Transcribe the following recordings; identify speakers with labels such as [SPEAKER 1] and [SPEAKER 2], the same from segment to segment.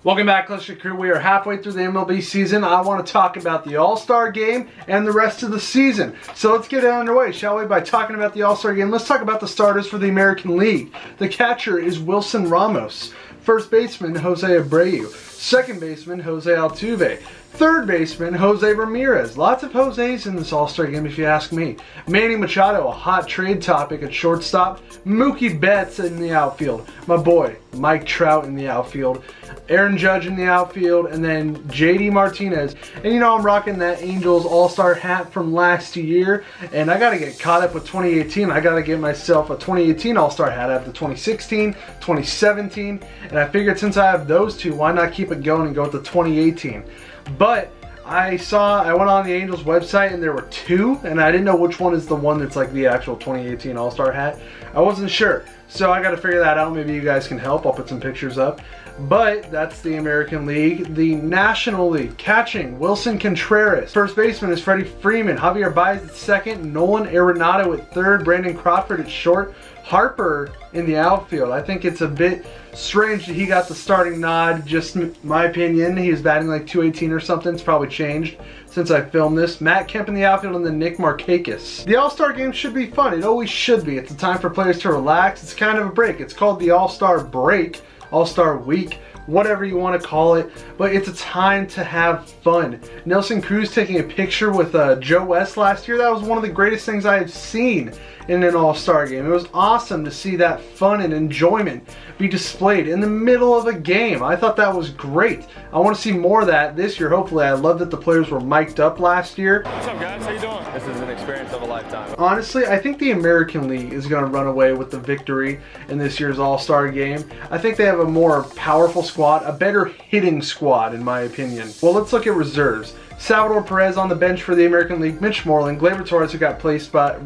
[SPEAKER 1] Welcome back, Kleschka Crew. We are halfway through the MLB season. I want to talk about the All-Star Game and the rest of the season. So let's get it underway, shall we? By talking about the All-Star Game, let's talk about the starters for the American League. The catcher is Wilson Ramos. First baseman, Jose Abreu. Second baseman, Jose Altuve. Third baseman, Jose Ramirez. Lots of Jose's in this All-Star Game, if you ask me. Manny Machado, a hot trade topic at shortstop. Mookie Betts in the outfield. My boy, Mike Trout in the outfield. Aaron Judge in the outfield. And then JD Martinez. And you know, I'm rocking that Angels All-Star hat from last year. And I got to get caught up with 2018. I got to get myself a 2018 All-Star hat. I have the 2016, 2017. And I figured since I have those two, why not keep it going and go with the 2018? But I went on the Angels website and there were two, and I didn't know which one is the one that's like the actual 2018 All-Star hat. I wasn't sure, so I got to figure that out. Maybe you guys can help. I'll put some pictures up. But that's the American League. The National League, catching, Wilson Contreras. First baseman is Freddie Freeman. Javier Baez at second. Nolan Arenado at third. Brandon Crawford at short. Harper in the outfield. I think it's a bit strange that he got the starting nod, just my opinion. He was batting like 218 or something. It's probably changed since I filmed this. Matt Kemp in the outfield and then Nick Markakis. The All-Star Game should be fun. It always should be. It's a time for players to relax. It's kind of a break. It's called the All-Star Break, All-Star Week, whatever you want to call it, but it's a time to have fun. Nelson Cruz taking a picture with Joe West last year, that was one of the greatest things I have seen in an All-Star Game. It was awesome to see that fun and enjoyment be displayed in the middle of a game. I thought that was great. I want to see more of that this year, hopefully. I love that the players were mic'd up last year.
[SPEAKER 2] What's up, guys? How you doing? This is an experience of a lifetime.
[SPEAKER 1] Honestly, I think the American League is going to run away with the victory in this year's All-Star Game. I think they have a more powerful squad, a better hitting squad in my opinion. Well, let's look at reserves. Salvador Perez on the bench for the American League, Mitch Moreland, Gleyber Torres, who got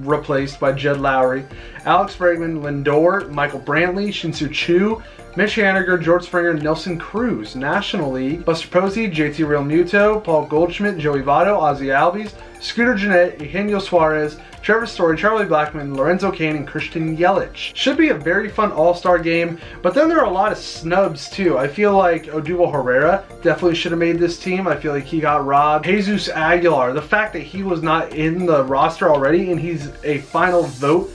[SPEAKER 1] replaced by Jed Lowry, Alex Bregman, Lindor, Michael Brantley, Shin-Soo Choo, Mitch Haniger, George Springer, Nelson Cruz. National League, Buster Posey, JT Realmuto, Paul Goldschmidt, Joey Votto, Ozzie Albies, Scooter Gennett, Eugenio Suarez, Trevor Story, Charlie Blackmon, Lorenzo Cain, and Christian Yelich. Should be a very fun All-Star Game, but then there are a lot of snubs too. I feel like Odubel Herrera definitely should have made this team. I feel like he got robbed. Jesus Aguilar, the fact that he was not in the roster already and he's a final vote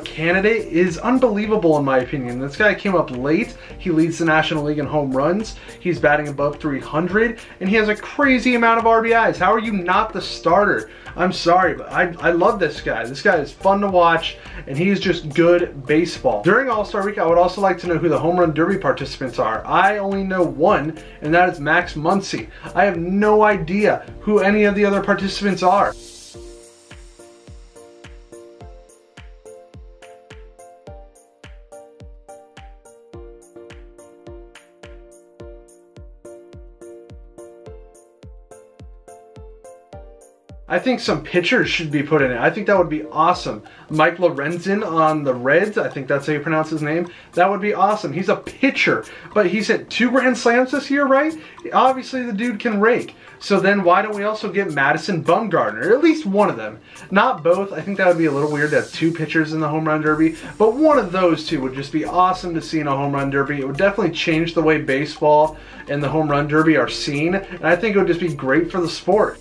[SPEAKER 1] candidate is unbelievable in my opinion. This guy came up late. He leads the National League in home runs. He's batting above 300 and he has a crazy amount of RBIs. How are you not the starter? I'm sorry, but I love this guy. This guy is fun to watch and he's just good baseball. During All-Star Week, I would also like to know who the Home Run Derby participants are. I only know one, and that is Max Muncy. I have no idea who any of the other participants are. I think some pitchers should be put in it. I think that would be awesome. Mike Lorenzen on the Reds, I think that's how you pronounce his name. That would be awesome. He's a pitcher, but he's hit 2 grand slams this year, right? Obviously the dude can rake. So then why don't we also get Madison Bumgarner? Or at least one of them. Not both. I think that would be a little weird to have 2 pitchers in the Home Run Derby. But one of those two would just be awesome to see in a Home Run Derby. It would definitely change the way baseball and the Home Run Derby are seen. And I think it would just be great for the sport.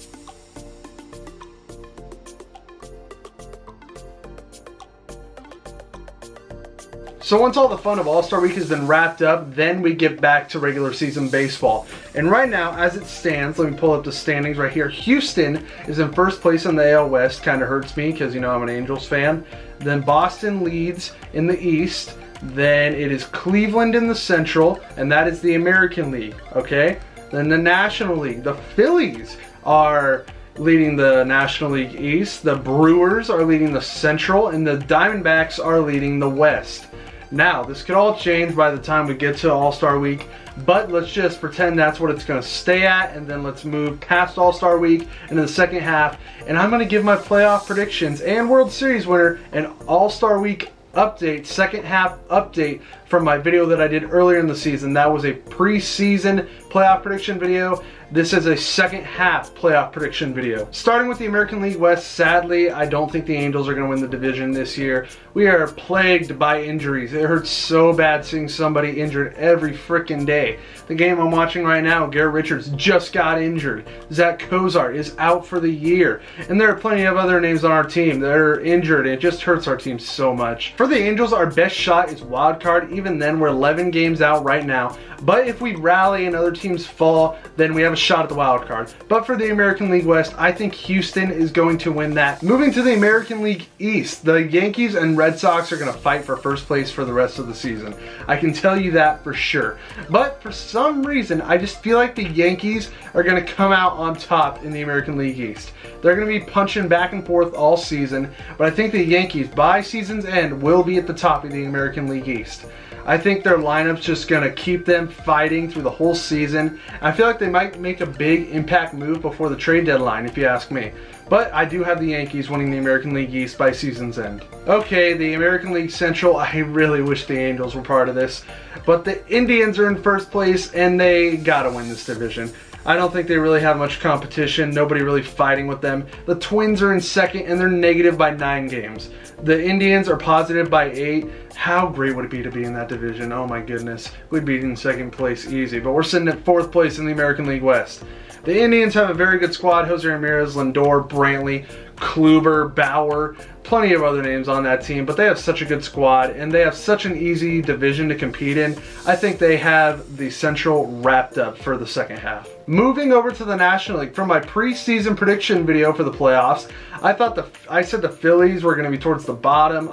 [SPEAKER 1] So once all the fun of All-Star Week has been wrapped up, then we get back to regular season baseball. And right now, as it stands, let me pull up the standings right here. Houston is in first place in the AL West. Kind of hurts me because, you know, I'm an Angels fan. Then Boston leads in the East. Then it is Cleveland in the Central, and that is the American League, okay? Then the National League. The Phillies are leading the National League East. The Brewers are leading the Central, and the Diamondbacks are leading the West. Now, this could all change by the time we get to All-Star Week, but let's just pretend that's what it's going to stay at, and then let's move past All-Star Week into the second half, and I'm going to give my playoff predictions and World Series winner an All-Star Week update, second half update from my video that I did earlier in the season. That was a preseason playoff prediction video. This is a second half playoff prediction video. Starting with the American League West, sadly, I don't think the Angels are going to win the division this year. We are plagued by injuries. It hurts so bad seeing somebody injured every freaking day. The game I'm watching right now, Garrett Richards just got injured. Zach Kozar is out for the year. And there are plenty of other names on our team that are injured. It just hurts our team so much. For the Angels, our best shot is wild card. Even then, we're 11 games out right now. But if we rally and other teams fall, then we have a shot at the wild card. But for the American League West, I think Houston is going to win that. Moving to the American League East, the Yankees and Red Sox are going to fight for first place for the rest of the season. I can tell you that for sure. But for some reason, I just feel like the Yankees are going to come out on top in the American League East. They're going to be punching back and forth all season, but I think the Yankees, by season's end, will be at the top of the American League East. I think their lineup's just going to keep them fighting through the whole season. I feel like they might make a big impact move before the trade deadline, if you ask me. But I do have the Yankees winning the American League East by season's end. Okay, the American League Central, I really wish the Angels were part of this. But the Indians are in first place, and they gotta win this division. I don't think they really have much competition. Nobody really fighting with them. The Twins are in second, and they're negative by 9 games. The Indians are positive by 8. How great would it be to be in that division? Oh my goodness. We'd be in second place easy. But we're sitting at 4th place in the American League West. The Indians have a very good squad. Jose Ramirez, Lindor, Brantley, Kluber, Bauer, plenty of other names on that team, but they have such a good squad and they have such an easy division to compete in. I think they have the Central wrapped up for the second half. Moving over to the National League, from my preseason prediction video for the playoffs, I said the Phillies were going to be towards the bottom,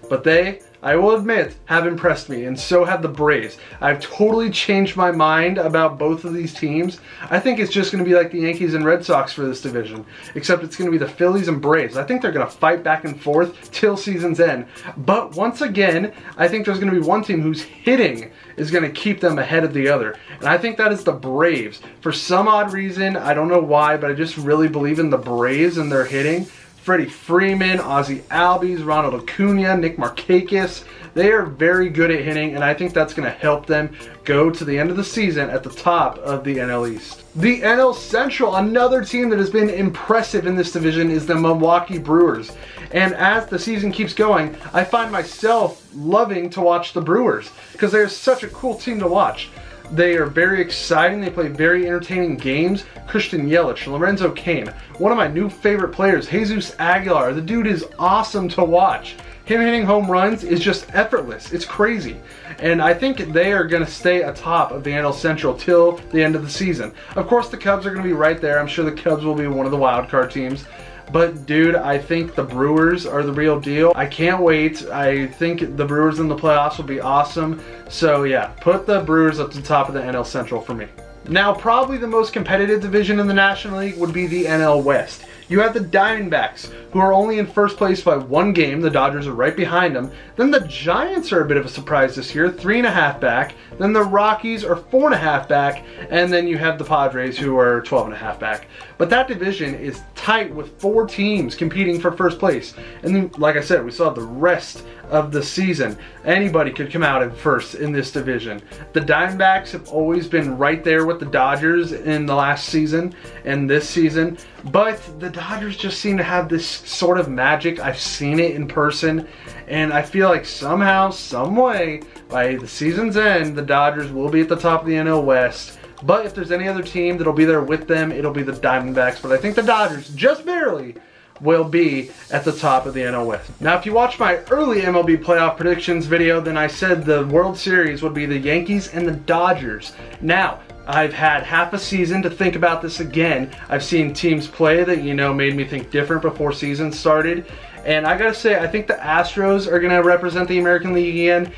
[SPEAKER 1] but they, I will admit, have impressed me, and so have the Braves. I've totally changed my mind about both of these teams. I think it's just going to be like the Yankees and Red Sox for this division, except it's going to be the Phillies and Braves. I think they're going to fight back and forth till season's end. But once again, I think there's going to be one team whose hitting is going to keep them ahead of the other. And I think that is the Braves. For some odd reason, I don't know why, but I just really believe in the Braves and their hitting. Freddie Freeman, Ozzie Albies, Ronald Acuna, Nick Markakis. They are very good at hitting, and I think that's going to help them go to the end of the season at the top of the NL East. The NL Central, another team that has been impressive in this division, is the Milwaukee Brewers. And as the season keeps going, I find myself loving to watch the Brewers because they're such a cool team to watch. They are very exciting. They play very entertaining games. Christian Yelich, Lorenzo Cain, one of my new favorite players, Jesus Aguilar. The dude is awesome to watch. Him hitting home runs is just effortless. It's crazy. And I think they are going to stay atop of the NL Central till the end of the season. Of course, the Cubs are going to be right there. I'm sure the Cubs will be one of the wild card teams. But dude, I think the Brewers are the real deal. I can't wait. I think the Brewers in the playoffs will be awesome. So yeah, put the Brewers up to the top of the NL Central for me. Now, probably the most competitive division in the National League would be the NL West. You have the Diamondbacks, who are only in first place by 1 game. The Dodgers are right behind them. Then the Giants are a bit of a surprise this year, 3.5 back. Then the Rockies are 4.5 back. And then you have the Padres, who are 12.5 back. But that division is tight with 4 teams competing for first place. And then, like I said, we saw the rest of the season. Anybody could come out in first in this division. The Diamondbacks have always been right there with the Dodgers in the last season and this season. But the Dodgers just seem to have this sort of magic. I've seen it in person. And I feel like somehow, some way, by the season's end, the Dodgers will be at the top of the NL West. But if there's any other team that'll be there with them, it'll be the Diamondbacks. But I think the Dodgers, just barely, will be at the top of the NL West. Now, if you watch my early MLB playoff predictions video, then I said the World Series would be the Yankees and the Dodgers. Now, I've had half a season to think about this again. I've seen teams play that, you know, made me think different before season started. And I gotta say, I think the Astros are gonna represent the American League again.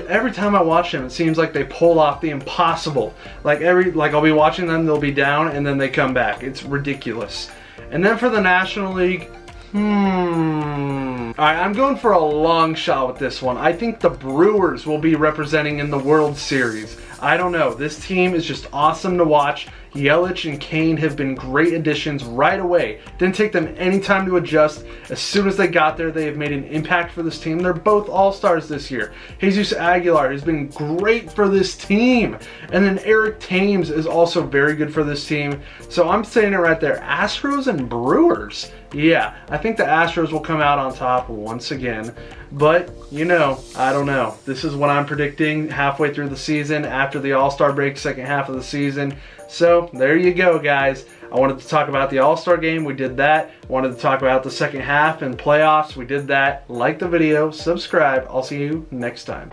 [SPEAKER 1] Every time I watch them, it seems like they pull off the impossible. Like I'll be watching them, they'll be down, and then they come back. It's ridiculous. And then for the National League, Alright, I'm going for a long shot with this one. I think the Brewers will be representing in the World Series. I don't know. This team is just awesome to watch. Yelich and Kane have been great additions right away. Didn't take them any time to adjust. As soon as they got there, they have made an impact for this team. They're both all-stars this year. Jesus Aguilar has been great for this team. And then Eric Thames is also very good for this team. So I'm saying it right there. Astros and Brewers. Yeah, I think the Astros will come out on top once again. But, you know, I don't know. This is what I'm predicting halfway through the season, after the All-Star break, second half of the season. So, there you go, guys. I wanted to talk about the All-Star game. We did that. Wanted to talk about the second half and playoffs. We did that. Like the video. Subscribe. I'll see you next time.